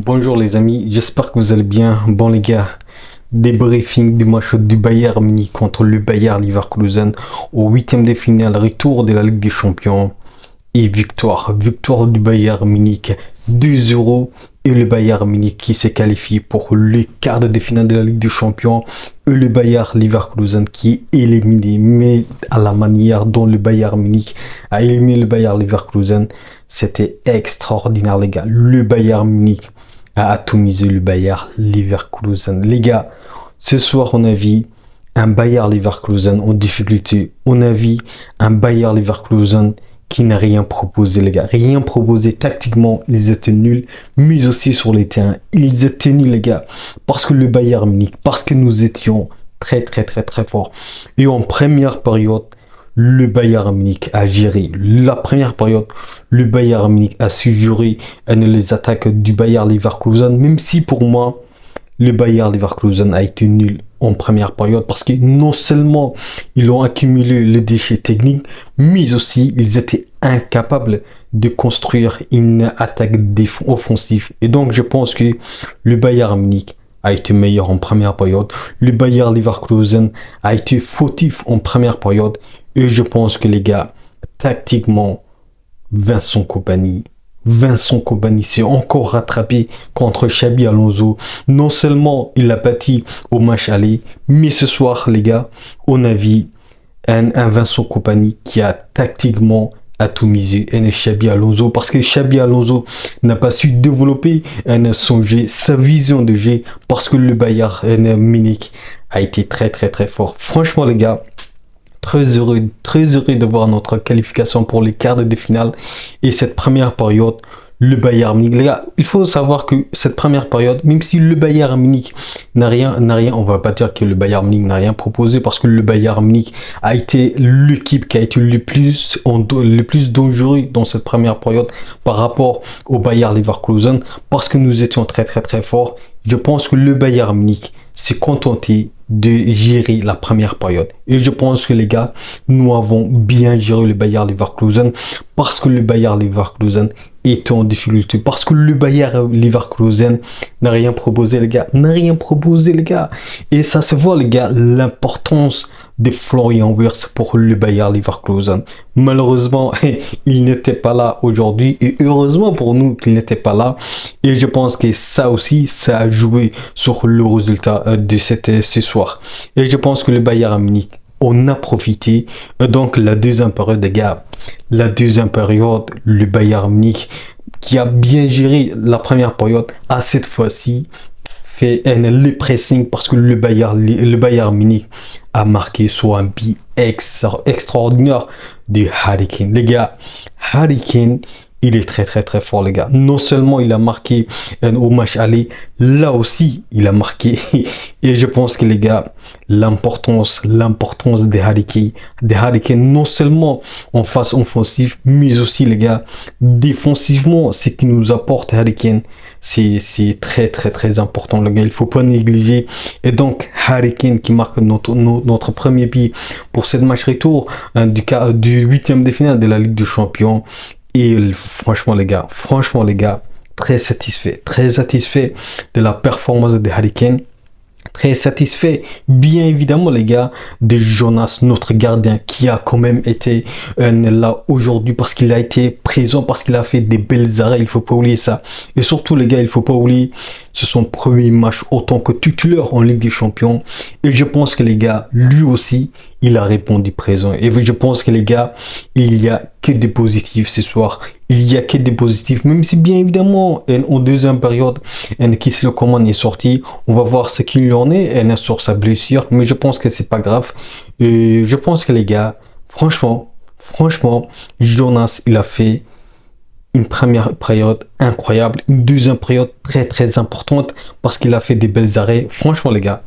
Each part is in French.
Bonjour les amis, j'espère que vous allez bien. Bon les gars, débriefing du match du Bayern Munich contre le Bayer Leverkusen au huitième de finale, retour de la Ligue des Champions et victoire. Victoire du Bayern Munich 2-0 et le Bayern Munich qui s'est qualifié pour le quart de finale de la Ligue des Champions et le Bayer Leverkusen qui est éliminé. Mais à la manière dont le Bayern Munich a éliminé le Bayer Leverkusen, c'était extraordinaire les gars. Le Bayern Munich a atomisé le Bayer Leverkusen. Les gars, ce soir on a vu un Bayer Leverkusen en difficulté. On a vu un Bayer Leverkusen qui n'a rien proposé les gars. Rien proposé tactiquement, ils étaient nuls. Mais aussi sur les terrains, ils étaient nuls les gars. Parce que le Bayern Munich, parce que nous étions très forts. Et en première période, le Bayern Munich a géré. La première période, le Bayern Munich a su gérer les attaques du Bayer Leverkusen. Même si pour moi, le Bayer Leverkusen a été nul en première période parce que non seulement ils ont accumulé les déchets techniques, mais aussi ils étaient incapables de construire une attaque offensive. Et donc je pense que le Bayern Munich a été meilleur en première période. Le Bayer Leverkusen a été fautif en première période. Et je pense que les gars, tactiquement, Vincent Kompany s'est encore rattrapé contre Xabi Alonso. Non seulement il a battu au match aller, mais ce soir, les gars, on a vu un Vincent Kompany qui a tactiquement atomisé Xabi Alonso parce que Xabi Alonso n'a pas su développer son jeu, sa vision de jeu parce que le Bayern Munich a été très fort. Franchement, les gars, très heureux de voir notre qualification pour les quarts de finale et cette première période, le Bayern Munich. Les gars, il faut savoir que cette première période, même si le Bayern Munich n'a rien, on va pas dire que le Bayern Munich n'a rien proposé parce que le Bayern Munich a été l'équipe qui a été le plus dangereux dans cette première période par rapport au Bayer Leverkusen parce que nous étions très forts. Je pense que le Bayern Munich s'est contenté de gérer la première période. Et je pense que les gars, nous avons bien géré le Bayer Leverkusen parce que le Bayer Leverkusen était en difficulté. Parce que le Bayer Leverkusen n'a rien proposé les gars. Et ça se voit les gars, l'importance de Florian Wirtz pour le Bayer Leverkusen. Malheureusement, il n'était pas là aujourd'hui et heureusement pour nous qu'il n'était pas là. Et je pense que ça aussi, ça a joué sur le résultat de ce soir. Et je pense que le Bayern Munich, on a profité. Donc la deuxième période, les gars, le Bayern Munich qui a bien géré la première période a cette fois-ci fait le pressing parce que le Bayern Munich a marqué sur un but extraordinaire de Harry Kane. Les gars, Harry Kane, il est très fort les gars. Non seulement il a marqué au match aller, là aussi il a marqué. Et je pense que les gars, l'importance de Harry Kane, non seulement en phase offensive, mais aussi les gars, défensivement, ce qui nous apporte Harry Kane, c'est très important les gars. Il faut pas négliger. Et donc Harry Kane qui marque notre premier but pour cette match retour du huitième de finale de la Ligue des Champions. Et franchement les gars, très satisfait de la performance de Harry Kane. Très satisfait, bien évidemment les gars, de Jonas, notre gardien, qui a quand même été là aujourd'hui parce qu'il a été présent, parce qu'il a fait des belles arrêts, il faut pas oublier ça. Et surtout les gars, il faut pas oublier, c'est son premier match en tant que titulaire en Ligue des Champions. Et je pense que les gars, lui aussi, il a répondu présent. Et je pense que les gars, il y a que des positifs ce soir. Il y a que des positifs, même si bien évidemment, en deuxième période, Kingsley Coman est sorti. On va voir ce qu'il en est sur sa blessure. Mais je pense que c'est pas grave. Et je pense que les gars, franchement, Jonas, il a fait une première période incroyable. Une deuxième période très importante parce qu'il a fait des belles arrêts. Franchement les gars,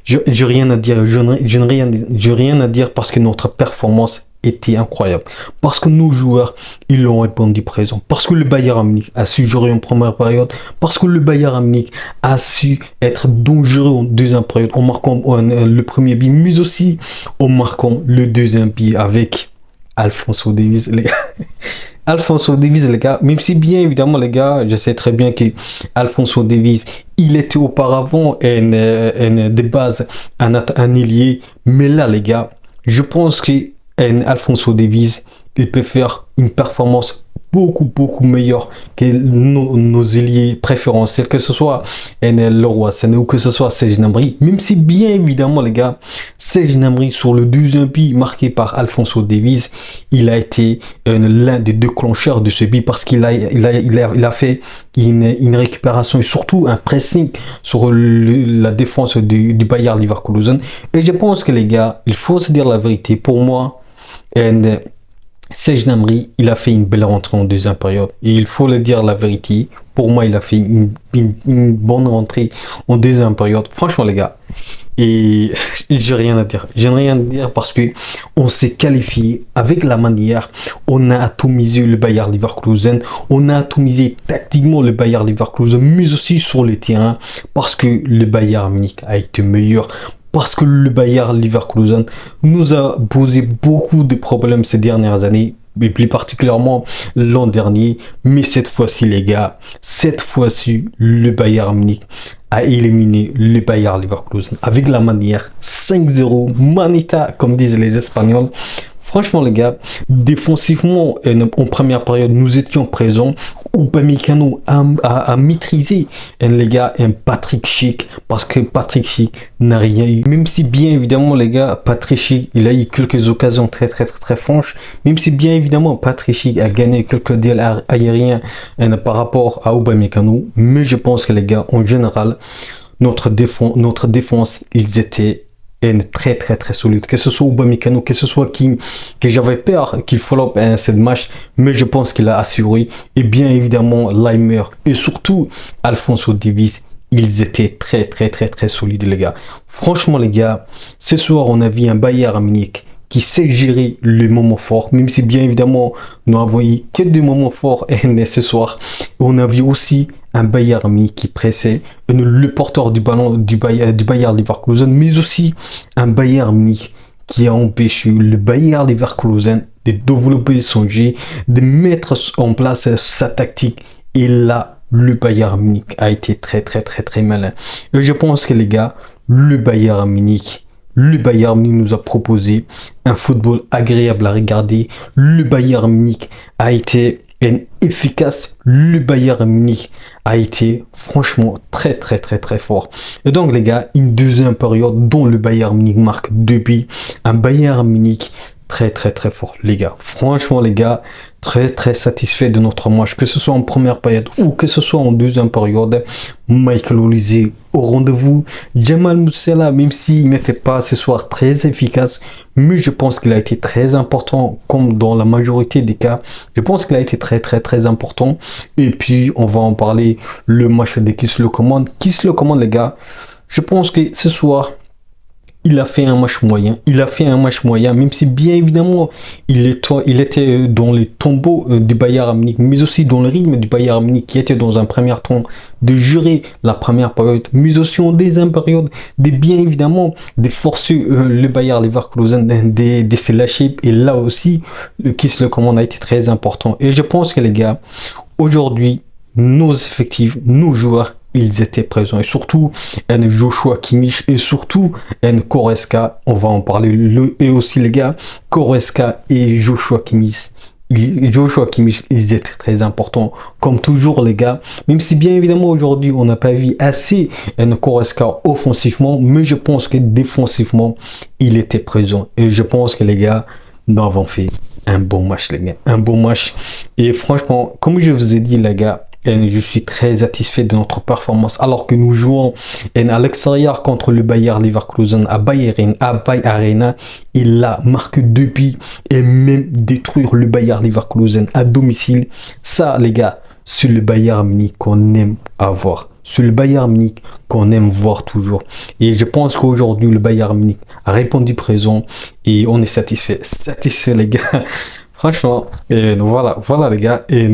j'ai rien à dire. J'ai rien à dire parce que notre performance était incroyable. Parce que nos joueurs, ils l'ont répondu présent. Parce que le Bayern Munich a su gérer en première période. Parce que le Bayern Munich a su être dangereux en deuxième période en marquant le premier but, mais aussi en marquant le deuxième but avec Alphonso Davies. Alphonso Davies, les gars, même si bien évidemment, les gars, je sais très bien que Alphonso Davies, il était auparavant de base un ailier, mais là, les gars, je pense que Alphonso Davies, il peut faire une performance beaucoup meilleure que nos ailiers préférentiels, que ce soit Leroy Sané ou que ce soit Serge Gnabry, même si bien évidemment les gars, Serge Gnabry sur le deuxième but marqué par Alphonso Davies, il a été l'un des déclencheurs de ce but parce qu'il a fait une récupération et surtout un pressing sur la défense du Bayer Leverkusen. Et je pense que les gars, il faut se dire la vérité, pour moi, Serge Gnabry, il a fait une belle rentrée en deuxième période. Et il faut le dire la vérité. Pour moi, il a fait une bonne rentrée en deuxième période. Franchement, les gars. Et j'ai rien à dire. J'ai rien à dire parce que on s'est qualifié avec la manière. On a atomisé le Bayer Leverkusen. On a atomisé tactiquement le Bayer Leverkusen, mais aussi sur le terrain parce que le Bayern Munich a été meilleur. Parce que le Bayer Leverkusen nous a posé beaucoup de problèmes ces dernières années, et plus particulièrement l'an dernier. Mais cette fois-ci, les gars, cette fois-ci, le Bayern Munich a éliminé le Bayer Leverkusen avec la manière 5-0, manita, comme disent les Espagnols. Franchement, les gars, défensivement, en première période, nous étions présents. Upamecano a maîtrisé, les gars, un Patrick Schick, parce que Patrick Schick n'a rien eu. Même si, bien évidemment, les gars, Patrick Schick, il a eu quelques occasions très franches. Même si, bien évidemment, Patrick Schick a gagné quelques duels aériens par rapport à Upamecano. Mais je pense que, les gars, en général, notre défense, ils étaient très solide, que ce soit Upamecano, que ce soit King, que j'avais peur qu'il flop cette match, mais je pense qu'il a assuré, et bien évidemment Leimer et surtout Alphonso Davies, ils étaient très solides, les gars. Franchement, les gars, ce soir on a vu un Bayern Munich qui sait gérer les moments forts, même si bien évidemment nous avons eu que des moments forts ce soir. On a vu aussi un Bayern Munich qui pressait, le porteur du ballon du Bayer Leverkusen, mais aussi un Bayern Munich qui a empêché le Bayer Leverkusen de développer son jeu, de mettre en place sa tactique. Et là, le Bayern Munich a été très malin. Et je pense que les gars, le Bayern Munich nous a proposé un football agréable à regarder. Le Bayern Munich a été efficace. Le Bayern Munich a été franchement très fort. Et donc les gars, une deuxième période dont le Bayern Munich marque 2 buts. Un Bayern Munich très fort, les gars. Franchement, les gars, très satisfait de notre match, que ce soit en première période ou que ce soit en deuxième période. Michael Olise au rendez-vous. Jamal Musiala, même s'il n'était pas ce soir très efficace, mais je pense qu'il a été très important, comme dans la majorité des cas. Je pense qu'il a été très important. Et puis, on va en parler, le match de qui se le commande. Qui se le commande, les gars? Je pense que ce soir, il a fait un match moyen. Même si bien évidemment, il était dans les tombeaux du Bayern Munich, mais aussi dans le rythme du Bayern Munich qui était dans un premier temps de gérer la première période, mais aussi en deuxième période, bien évidemment, de forcer le Bayer Leverkusen de se lâcher. Et là aussi, le qui se le commande a été très important. Et je pense que les gars, aujourd'hui, nos effectifs, nos joueurs, ils étaient présents, et surtout Joshua Kimmich et surtout Goretzka, on va en parler, et aussi les gars, Goretzka et Joshua Kimmich, ils étaient très importants, comme toujours les gars, même si bien évidemment aujourd'hui on n'a pas vu assez Goretzka offensivement, mais je pense que défensivement il était présent, et je pense que les gars, nous avons fait un bon match, les gars, un bon match. Et franchement, comme je vous ai dit, les gars, je suis très satisfait de notre performance alors que nous jouons à l'extérieur contre le Bayer Leverkusen à Bayern Arena. Il a marqué 2 buts et même détruire le Bayer Leverkusen à domicile. Ça, les gars, c'est le Bayern Munich qu'on aime avoir. C'est le Bayern Munich qu'on aime voir toujours. Et je pense qu'aujourd'hui, le Bayern Munich a répondu présent et on est satisfait. Satisfait, les gars. Franchement, voilà les gars. Et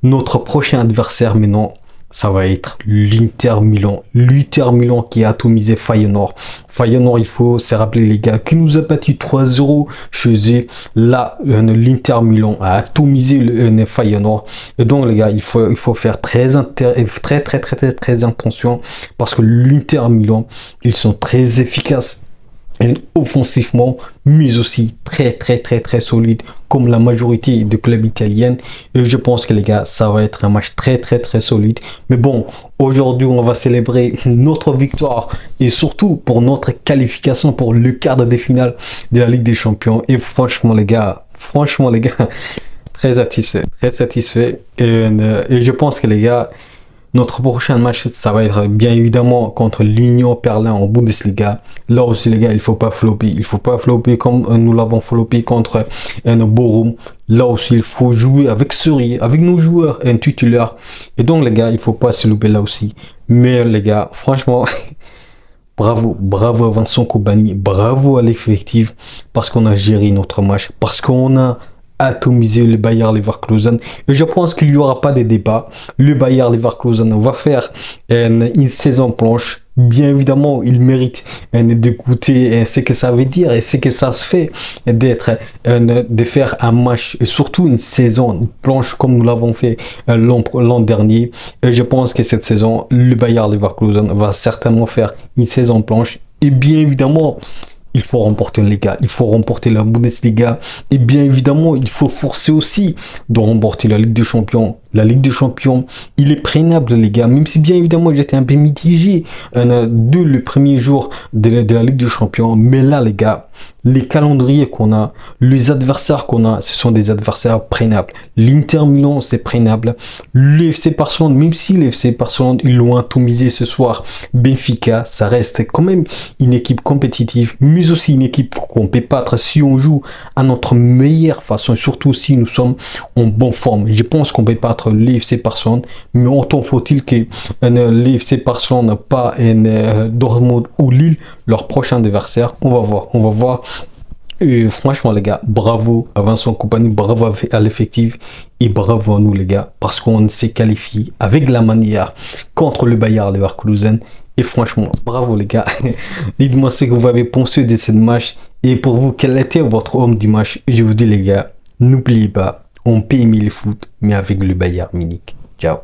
notre prochain adversaire maintenant, ça va être l'Inter Milan. L'Inter Milan qui a atomisé Feyenoord. Feyenoord, il faut se rappeler les gars, qui nous a battu 3-0 chez eux. Là, l'Inter Milan a atomisé le Feyenoord. Et donc les gars, il faut faire très attention parce que l'Inter Milan, ils sont très efficaces offensivement, mais aussi très solide comme la majorité des clubs italiens. Et je pense que les gars, ça va être un match très solide. Mais bon, aujourd'hui, on va célébrer notre victoire et surtout pour notre qualification pour le quart de finale de la Ligue des Champions. Et franchement les gars, très satisfait. Et je pense que les gars, notre prochain match, ça va être bien évidemment contre l'Union Berlin en Bundesliga. Là aussi, les gars, il faut pas flopper. Il faut pas flopper comme nous l'avons floppé contre Bochum. Là aussi, il faut jouer avec sérieux, avec nos joueurs titulaires. Et donc, les gars, il faut pas se louper là aussi. Mais les gars, franchement, bravo à Vincent Kompany, bravo à l'effectif, parce qu'on a géré notre match, parce qu'on a atomiser le Bayer Leverkusen. Et je pense qu'il n'y aura pas de débat. Le Bayer Leverkusen va faire une saison blanche. Bien évidemment, il mérite d'écouter ce que ça veut dire et ce que ça se fait de faire un match et surtout une saison blanche comme nous l'avons fait l'an dernier. Et je pense que cette saison, le Bayer Leverkusen va certainement faire une saison blanche. Et bien évidemment, il faut remporter les gars, il faut remporter la Bundesliga et bien évidemment, il faut forcer aussi de remporter la Ligue des Champions. La Ligue des Champions, il est prénable les gars, même si bien évidemment j'étais un peu mitigé de le premier jour de la Ligue des Champions. Mais là les gars, les calendriers qu'on a, les adversaires qu'on a, ce sont des adversaires prénables. L'Inter Milan, c'est prénable. L'FC Barcelone, même si l'FC Barcelone, ils l'ont atomisé ce soir, Benfica, ça reste quand même une équipe compétitive, mais aussi une équipe qu'on peut battre si on joue à notre meilleure façon, surtout si nous sommes en bonne forme. Je pense qu'on peut battre l'FC Barcelone, mais autant faut-il que l'FC Barcelone n'a pas Dortmund ou Lille, leur prochain adversaire. On va voir. Et franchement les gars, bravo à Vincent Kompany, bravo à l'effectif et bravo à nous les gars, parce qu'on s'est qualifié avec la manière contre le Bayer Leverkusen. Et franchement, bravo les gars. Dites-moi ce que vous avez pensé de cette match et pour vous, quel était votre homme du match. Et je vous dis les gars, n'oubliez pas, on peut aimer le foot, mais avec le Bayern Munich. Ciao.